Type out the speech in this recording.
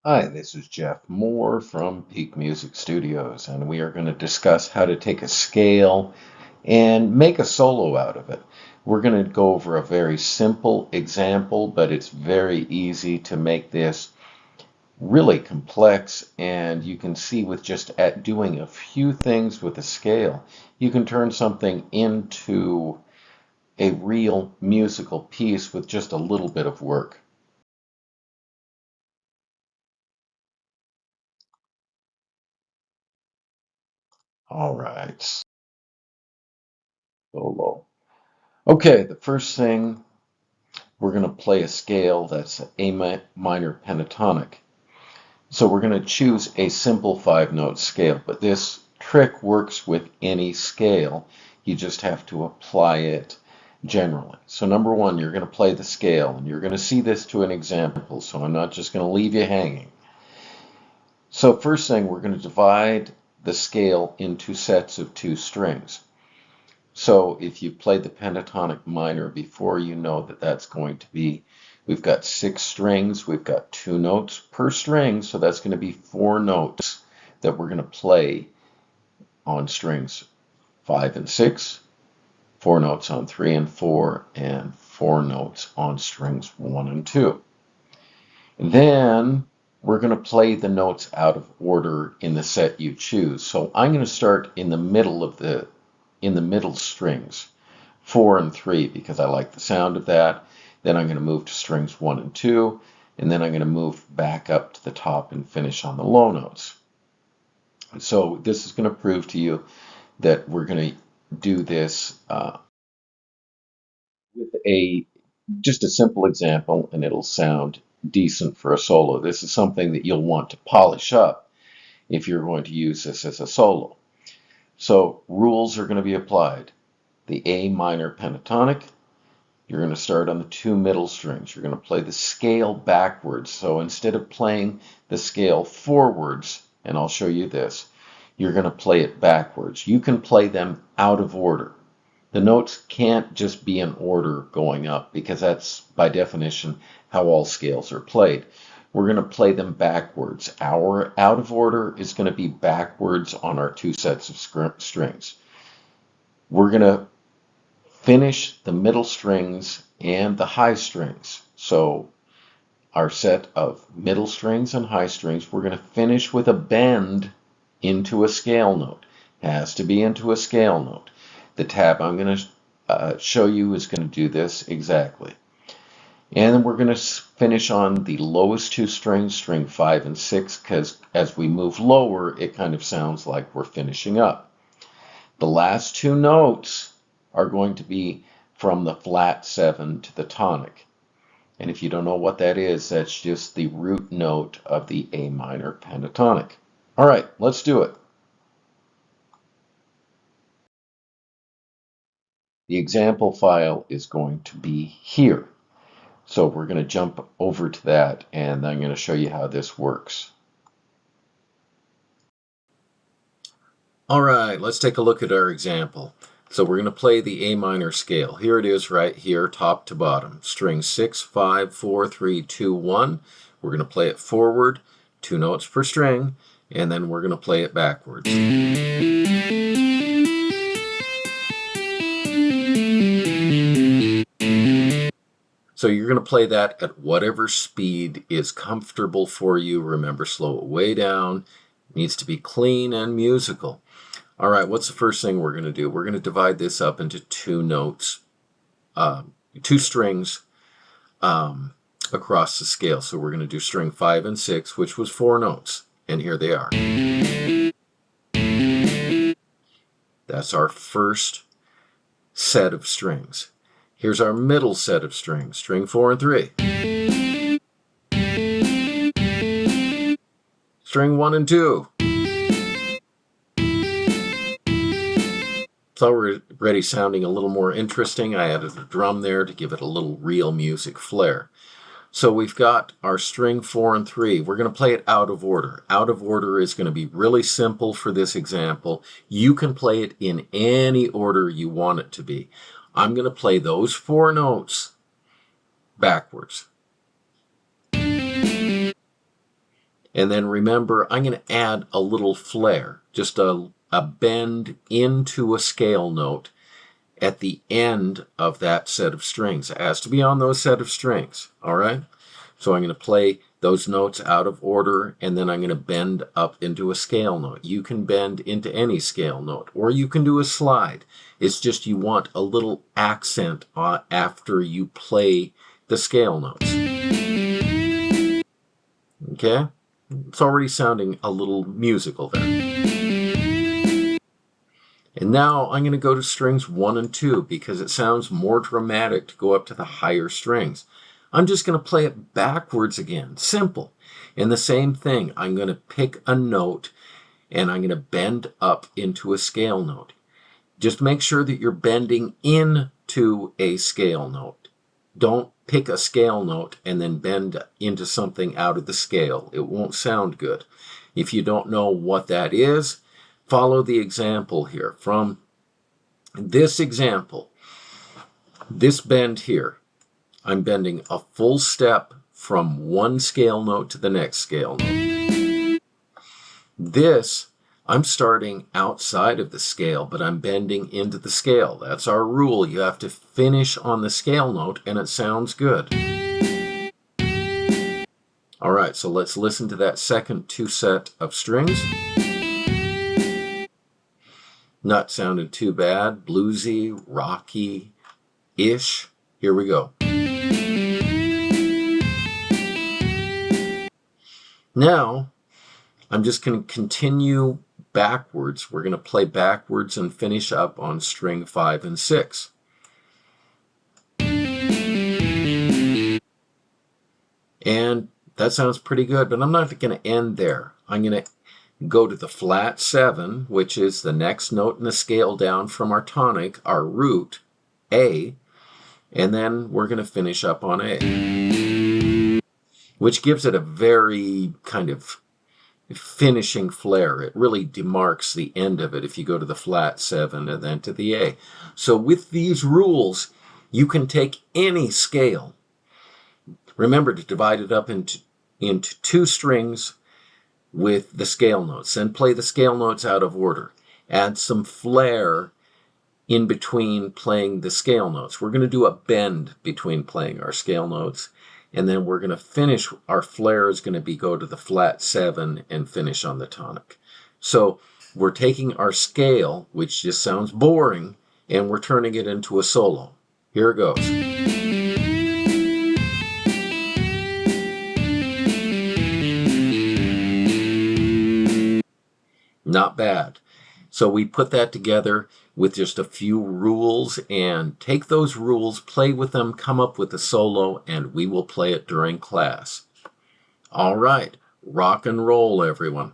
Hi, this is Jeff Moore from Peak Music Studios, and we are going to discuss how to take a scale and make a solo out of it. We're going to go over a very simple example, but it's very easy to make this really complex, and you can see with just at doing a few things with a scale, you can turn something into a real musical piece with just a little bit of work. All right, solo. Okay, the first thing we're going to play a scale that's A minor pentatonic. So we're going to choose a simple 5-note scale, but this trick works with any scale. You just have to apply it generally. So number one, you're going to play the scale, and you're going to see this to an example, so I'm not just going to leave you hanging. So first thing, we're going to divide the scale into sets of 2 strings. So if you played the pentatonic minor before, you know that that's going to be, we've got 6 strings, we've got 2 notes per string, so that's going to be 4 notes that we're going to play on strings 5 and 6, 4 notes on 3 and 4, and 4 notes on strings 1 and 2. Then we're going to play the notes out of order in the set you choose. So I'm going to start in the middle strings, 4 and 3, because I like the sound of that. Then I'm going to move to strings 1 and 2, and then I'm going to move back up to the top and finish on the low notes. So this is going to prove to you that we're going to do this with just a simple example, and it'll sound decent for a solo. This is something that you'll want to polish up if you're going to use this as a solo. So rules are going to be applied. The A minor pentatonic, you're going to start on the 2 middle strings. You're going to play the scale backwards. So instead of playing the scale forwards, and I'll show you this, you're going to play it backwards. You can play them out of order. The notes can't just be in order going up, because that's by definition how all scales are played. We're going to play them backwards. Our out of order is going to be backwards on our 2 sets of strings. We're going to finish the middle strings and the high strings. So our set of middle strings and high strings, we're going to finish with a bend into a scale note. It has to be into a scale note. The tab I'm going to show you is going to do this exactly. And then we're going to finish on the lowest 2 strings, string 5 and 6, because as we move lower, it kind of sounds like we're finishing up. The last 2 notes are going to be from the flat 7 to the tonic. And if you don't know what that is, that's just the root note of the A minor pentatonic. All right, let's do it. The example file is going to be here. So we're going to jump over to that, and I'm going to show you how this works. All right, let's take a look at our example. So we're going to play the A minor scale. Here it is right here, top to bottom. String 6, 5, 4, 3, 2, 1. We're going to play it forward, 2 notes per string, and then we're going to play it backwards. So you're going to play that at whatever speed is comfortable for you. Remember, slow it way down. It needs to be clean and musical. All right, what's the first thing we're going to do? We're going to divide this up into 2 notes, 2 strings across the scale. So we're going to do string 5 and 6, which was 4 notes. And here they are. That's our first set of strings. Here's our middle set of strings, string 4 and 3. String 1 and 2. It's already sounding a little more interesting. I added a drum there to give it a little real music flair. So we've got our string 4 and 3. We're going to play it out of order. Out of order is going to be really simple for this example. You can play it in any order you want it to be. I'm going to play those 4 notes backwards. And then remember, I'm going to add a little flair, just a bend into a scale note at the end of that set of strings. It has to be on those set of strings, all right? So I'm going to play those notes out of order, and then I'm going to bend up into a scale note. You can bend into any scale note, or you can do a slide. It's just you want a little accent after you play the scale notes. Okay? It's already sounding a little musical there. And now I'm going to go to strings 1 and 2 because it sounds more dramatic to go up to the higher strings. I'm just going to play it backwards again. Simple. And the same thing, I'm going to pick a note and I'm going to bend up into a scale note. Just make sure that you're bending into a scale note. Don't pick a scale note and then bend into something out of the scale. It won't sound good. If you don't know what that is, follow the example here. From this example, this bend here, I'm bending a full step from one scale note to the next scale note. This, I'm starting outside of the scale, but I'm bending into the scale. That's our rule. You have to finish on the scale note, and it sounds good. All right, so let's listen to that second 2 set of strings. Not sounding too bad. Bluesy, rocky-ish. Here we go. Now, I'm just going to continue backwards. We're going to play backwards and finish up on string 5 and 6. And that sounds pretty good, but I'm not going to end there. I'm going to go to the flat 7, which is the next note in the scale down from our tonic, our root, A, and then we're going to finish up on A, which gives it a very kind of finishing flair. It really demarks the end of it if you go to the flat 7 and then to the A. So with these rules, you can take any scale. Remember to divide it up into 2 strings with the scale notes, then play the scale notes out of order. Add some flair in between playing the scale notes. We're going to do a bend between playing our scale notes, and then we're going to finish. Our flair is going to be go to the flat 7 and finish on the tonic. So we're taking our scale, which just sounds boring, and we're turning it into a solo. Here it goes. Not bad. So we put that together with just a few rules, and take those rules, play with them, come up with a solo, and we will play it during class. All right, rock and roll, everyone.